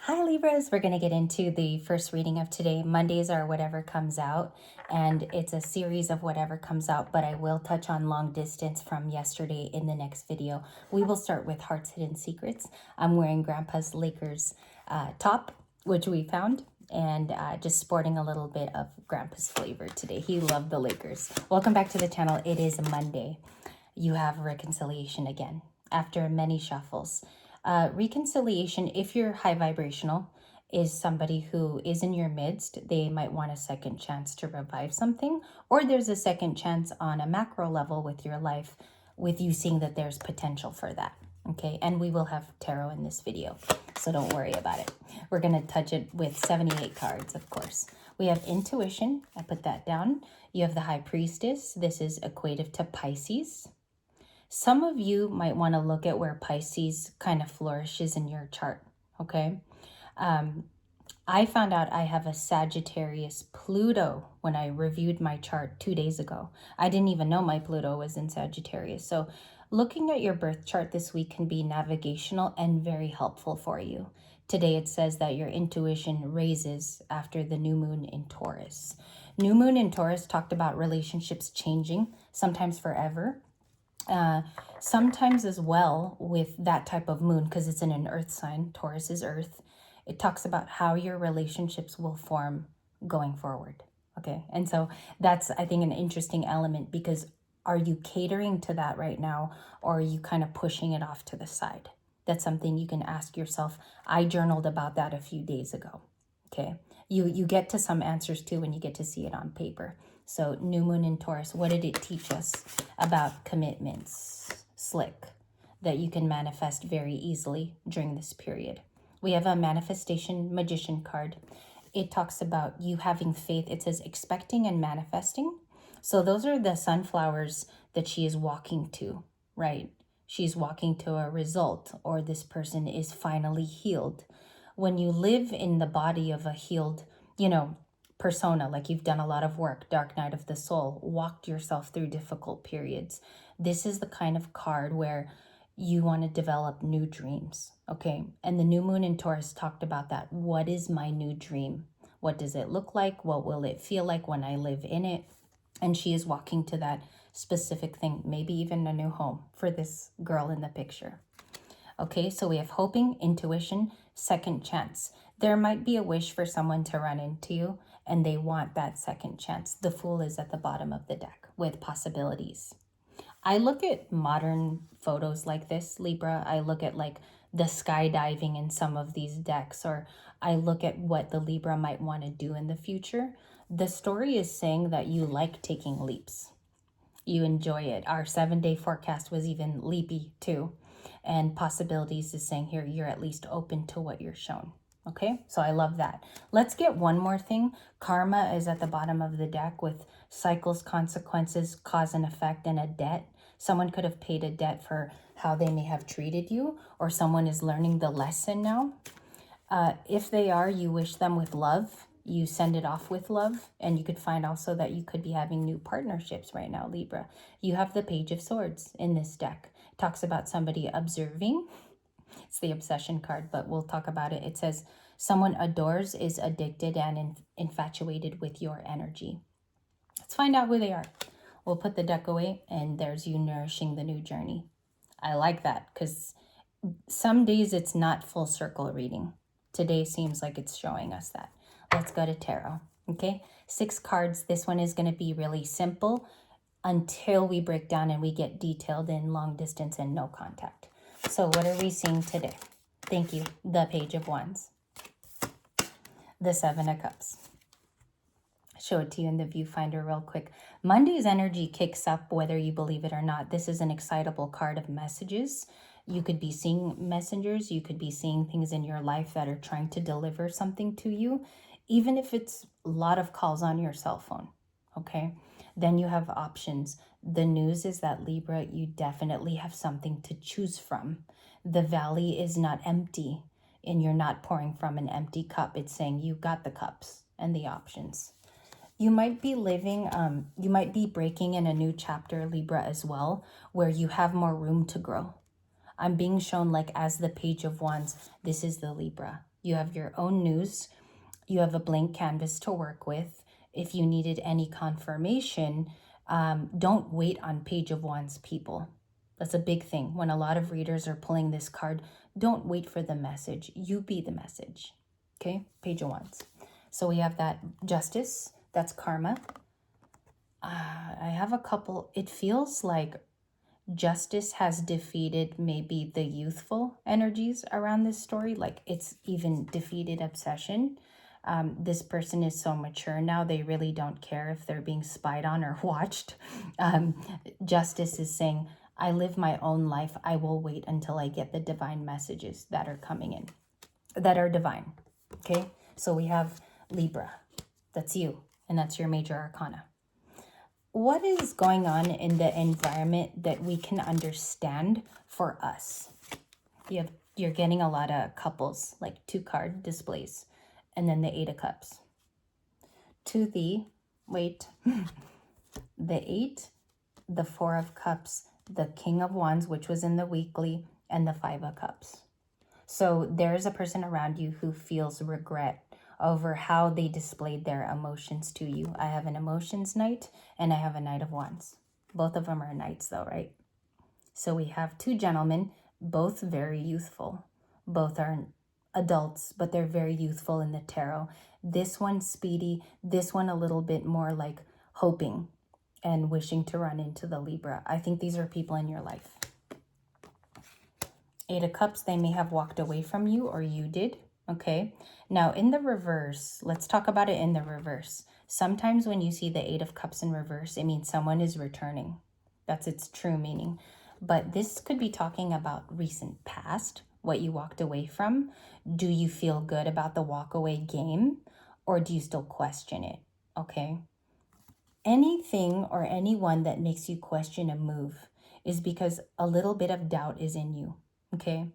Hi Libras, we're going to get into the first reading of today. Mondays are whatever comes out, and it's a series of whatever comes out, but I will touch on long distance from yesterday in the next video. We will start with Heart's Hidden Secrets. I'm wearing Grandpa's Lakers top, which we found, and just sporting a little bit of Grandpa's flavor today. He loved the Lakers. Welcome back to the channel. It is Monday. You have reconciliation again after many shuffles. Reconciliation, if you're high vibrational, is somebody who is in your midst. They might want a second chance to revive something, or there's a second chance on a macro level with your life, with you seeing that there's potential for that. Okay, and we will have tarot in this video, so don't worry about it. We're going to touch it with 78 cards, of course. We have intuition. I put that down. You have the High Priestess. This is equative to Pisces. Some of you might want to look at where Pisces kind of flourishes in your chart, okay? I found out I have a Sagittarius Pluto when I reviewed my chart 2 days ago. I didn't even know my Pluto was in Sagittarius. So looking at your birth chart this week can be navigational and very helpful for you. Today it says that your intuition raises after the new moon in Taurus. New moon in Taurus talked about relationships changing, sometimes forever. Sometimes as well with that type of moon, because it's in an earth sign, Taurus is earth, it talks about how your relationships will form going forward. Okay, and so that's, I think, an interesting element, because are you catering to that right now, or are you kind of pushing it off to the side? That's something you can ask yourself. I journaled about that a few days ago. Okay, you get to some answers too when you get to see it on paper. So new moon in Taurus, what did it teach us about commitments? Slick, that you can manifest very easily during this period. We have a manifestation magician card. It talks about you having faith. It says expecting and manifesting. So those are the sunflowers that she is walking to, right? She's walking to a result, or this person is finally healed. When you live in the body of a healed, persona, like you've done a lot of work, dark night of the soul, walked yourself through difficult periods, this is the kind of card where you want to develop new dreams, okay? And the new moon in Taurus talked about that. What is my new dream? What does it look like? What will it feel like when I live in it? And she is walking to that specific thing, maybe even a new home for this girl in the picture. Okay, so we have hoping, intuition, second chance. There might be a wish for someone to run into you, and they want that second chance. The Fool is at the bottom of the deck with possibilities. I look at modern photos like this, Libra. I look at like the skydiving in some of these decks, or I look at what the Libra might want to do in the future. The story is saying that you like taking leaps. You enjoy it. Our 7-day forecast was even leapy too. And possibilities is saying here, you're at least open to what you're shown. Okay, so I love that. Let's get one more thing. Karma is at the bottom of the deck with cycles, consequences, cause and effect, and a debt. Someone could have paid a debt for how they may have treated you, or someone is learning the lesson now. If they are, you wish them with love. You send it off with love. And you could find also that you could be having new partnerships right now, Libra. You have the Page of Swords in this deck. It talks about somebody observing. It's the obsession card, but we'll talk about it. It says someone adores, is addicted, and infatuated with your energy. Let's find out who they are. We'll put the deck away, and there's you nourishing the new journey. I like that, because some days it's not full circle reading. Today seems like it's showing us that. Let's go to tarot. Okay, 6 cards. This one is going to be really simple until we break down and we get detailed in long distance and no contact. So what are we seeing today? Thank you. The Page of Wands. The 7 of Cups. Show it to you in the viewfinder real quick. Monday's energy kicks up whether you believe it or not. This is an excitable card of messages. You could be seeing messengers. You could be seeing things in your life that are trying to deliver something to you, even if it's a lot of calls on your cell phone, okay? Then you have options. The news is that, Libra, you definitely have something to choose from. The valley is not empty, and you're not pouring from an empty cup. It's saying you got the cups and the options. You might be living, you might be breaking in a new chapter, Libra, as well, where you have more room to grow. I'm being shown like as the Page of Wands, this is the Libra. You have your own news. You have a blank canvas to work with. If you needed any confirmation, don't wait on Page of Wands, people. That's a big thing. When a lot of readers are pulling this card, don't wait for the message. You be the message. Okay, Page of Wands. So we have that Justice. That's karma. I have a couple. It feels like Justice has defeated maybe the youthful energies around this story. Like it's even defeated obsession. This person is so mature now, they really don't care if they're being spied on or watched. Justice is saying, I live my own life. I will wait until I get the divine messages that are coming in, that are divine. Okay, so we have Libra. That's you, and that's your major arcana. What is going on in the environment that we can understand for us? You're getting a lot of couples, like 2-card displays, and then the 8 of Cups. To the, wait, the 8, the 4 of Cups, the King of Wands, which was in the weekly, and the 5 of Cups. So there's a person around you who feels regret over how they displayed their emotions to you. I have an emotions knight and I have a Knight of Wands. Both of them are knights though, right? So we have 2 gentlemen, both very youthful. Both are adults, but they're very youthful in the tarot. This one speedy, this one a little bit more like hoping and wishing to run into the Libra. I think these are people in your life. 8 of Cups, they may have walked away from you or you did. Okay, now in the reverse, let's talk about it in the reverse. Sometimes when you see the 8 of Cups in reverse, it means someone is returning. That's its true meaning. But this could be talking about recent past, what you walked away from. Do you feel good about the walk away game, or do you still question it? Okay, anything or anyone that makes you question a move is because a little bit of doubt is in you. Okay,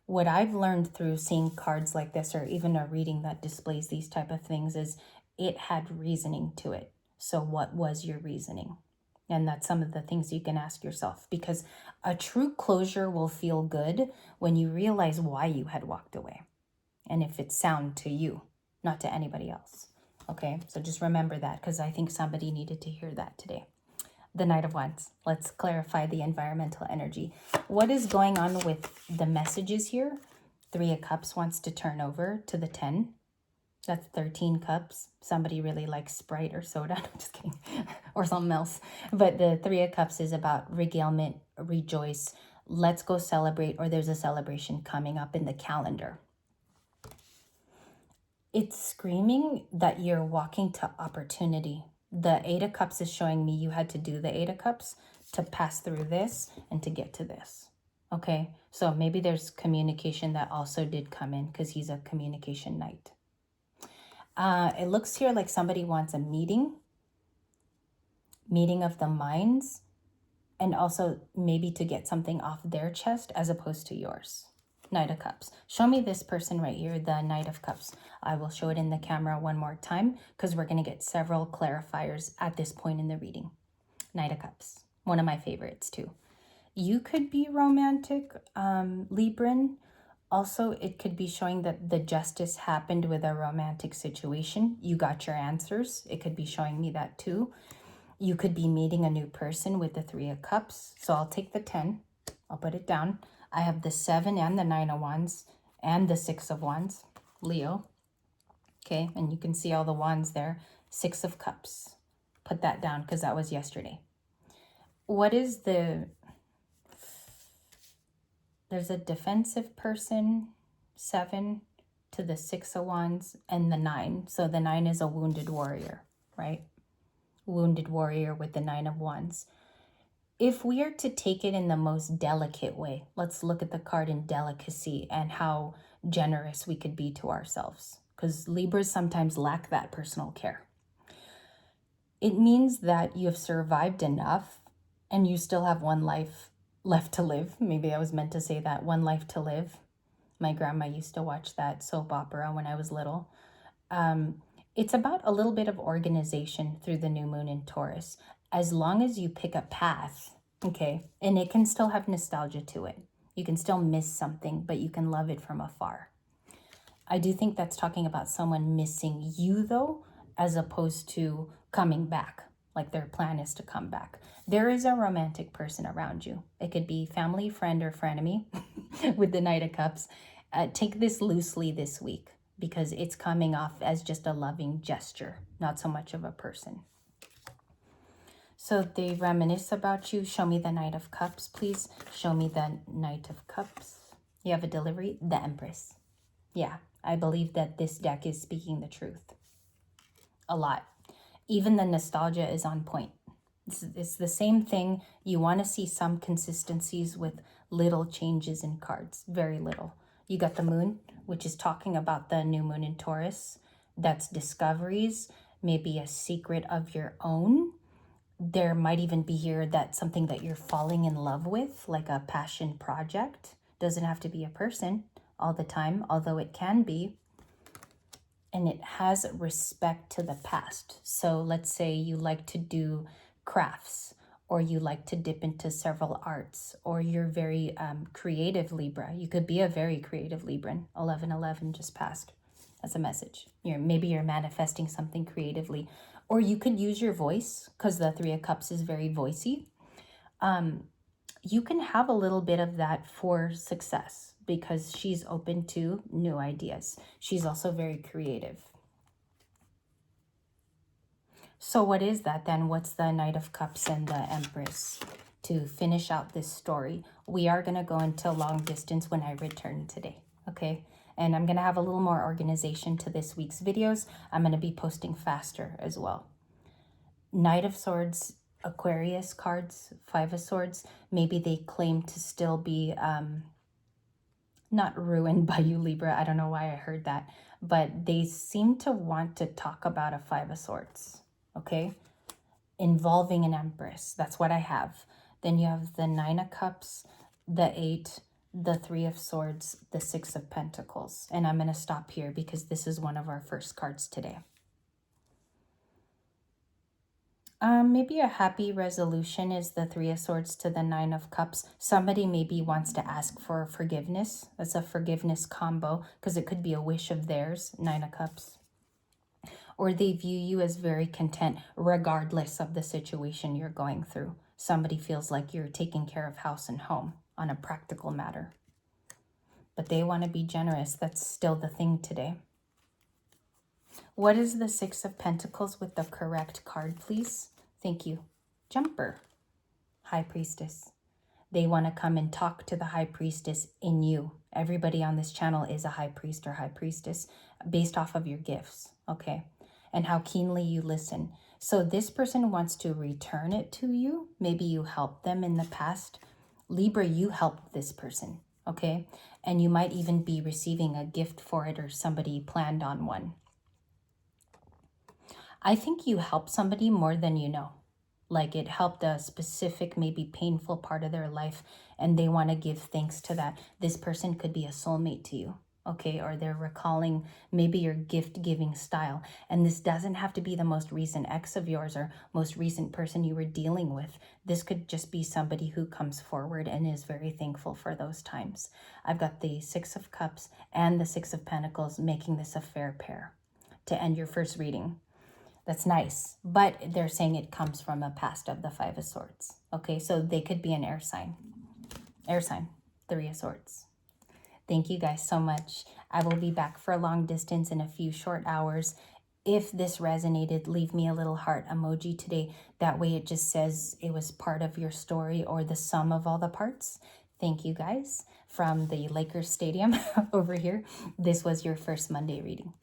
what I've learned through seeing cards like this, or even a reading that displays these type of things, is it had reasoning to it. So what was your reasoning? And that's some of the things you can ask yourself, because a true closure will feel good when you realize why you had walked away, and if it's sound to you, not to anybody else. Okay, so just remember that, because I think somebody needed to hear that today. The Knight of Wands. Let's clarify the environmental energy. What is going on with the messages here? 3 of Cups wants to turn over to the 10. That's 13 cups. Somebody really likes Sprite or soda. I'm just kidding. Or something else. But the 3 of Cups is about regalement, rejoice. Let's go celebrate, or there's a celebration coming up in the calendar. It's screaming that you're walking to opportunity. The 8 of Cups is showing me you had to do the 8 of Cups to pass through this and to get to this. Okay, so maybe there's communication that also did come in, because he's a communication knight. It looks here like somebody wants a meeting of the minds, and also maybe to get something off their chest as opposed to yours. Knight of Cups. Show me this person right here, the Knight of Cups. I will show it in the camera one more time, because we're going to get several clarifiers at this point in the reading. Knight of Cups. One of my favorites too. You could be romantic, Libran. Also, it could be showing that the justice happened with a romantic situation. You got your answers. It could be showing me that too. You could be meeting a new person with the 3 of Cups. So I'll take the 10. I'll put it down. I have the 7 and the 9 of Wands and the 6 of Wands, Leo. Okay, and you can see all the wands there. 6 of Cups. Put that down, because that was yesterday. What is the... There's a defensive person, 7 to the 6 of Wands, and the 9. So the 9 is a wounded warrior, right? Wounded warrior with the 9 of Wands. If we are to take it in the most delicate way, let's look at the card in delicacy and how generous we could be to ourselves, because Libras sometimes lack that personal care. It means that you have survived enough and you still have one life left to live. Maybe I was meant to say that, one life to live. My grandma used to watch that soap opera when I was little. It's about a little bit of organization through the new moon in Taurus. As long as you pick a path, okay, and it can still have nostalgia to it. You can still miss something, but you can love it from afar. I do think that's talking about someone missing you, though, as opposed to coming back. Like their plan is to come back. There is a romantic person around you. It could be family, friend, or frenemy with the Knight of Cups. Take this loosely this week because it's coming off as just a loving gesture, not so much of a person. So they reminisce about you. Show me the Knight of Cups, please. Show me the Knight of Cups. You have a delivery, the Empress. Yeah, I believe that this deck is speaking the truth. A lot. Even the nostalgia is on point. It's the same thing. You want to see some consistencies with little changes in cards. Very little. You got the Moon, which is talking about the new moon in Taurus. That's discoveries, maybe a secret of your own. There might even be here that something that you're falling in love with, like a passion project. Doesn't have to be a person all the time, although it can be. And it has respect to the past. So let's say you like to do crafts, or you like to dip into several arts, or you're very creative Libra. You could be a very creative Libran. 1111 just passed. That's a message. Maybe you're manifesting something creatively, or you could use your voice because the Three of Cups is very voicey. You can have a little bit of that for success because she's open to new ideas. She's also very creative. So what is that then? What's the Knight of Cups and the Empress? To finish out this story, we are going to go into long distance when I return today, okay? And I'm going to have a little more organization to this week's videos. I'm going to be posting faster as well. Knight of Swords, Aquarius cards, Five of Swords, maybe they claim to still be not ruined by you, Libra. I don't know why I heard that, but they seem to want to talk about a Five of Swords, okay? Involving an Empress. That's what I have. Then you have the Nine of Cups, the Eight, the Three of Swords, the Six of Pentacles. And I'm going to stop here because this is one of our first cards today. Maybe a happy resolution is the Three of Swords to the Nine of Cups. Somebody maybe wants to ask for forgiveness. That's a forgiveness combo because it could be a wish of theirs, Nine of Cups. Or they view you as very content regardless of the situation you're going through. Somebody feels like you're taking care of house and home on a practical matter. But they want to be generous. That's still the thing today. What is the Six of Pentacles with the correct card, please? Thank you. Jumper. High Priestess. They want to come and talk to the High Priestess in you. Everybody on this channel is a High Priest or High Priestess based off of your gifts, okay? And how keenly you listen. So this person wants to return it to you. Maybe you helped them in the past. Libra, you helped this person, okay? And you might even be receiving a gift for it or somebody planned on one. I think you help somebody more than you know. Like it helped a specific, maybe painful part of their life, and they want to give thanks to that. This person could be a soulmate to you, okay? Or they're recalling maybe your gift-giving style. And this doesn't have to be the most recent ex of yours or most recent person you were dealing with. This could just be somebody who comes forward and is very thankful for those times. I've got the Six of Cups and the Six of Pentacles making this a fair pair to end your first reading. That's nice, but they're saying it comes from a past of the Five of Swords. Okay, so they could be an air sign. Air sign, Three of Swords. Thank you guys so much. I will be back for a long distance in a few short hours. If this resonated, leave me a little heart emoji today. That way it just says it was part of your story or the sum of all the parts. Thank you guys from the Lakers Stadium over here. This was your first Monday reading.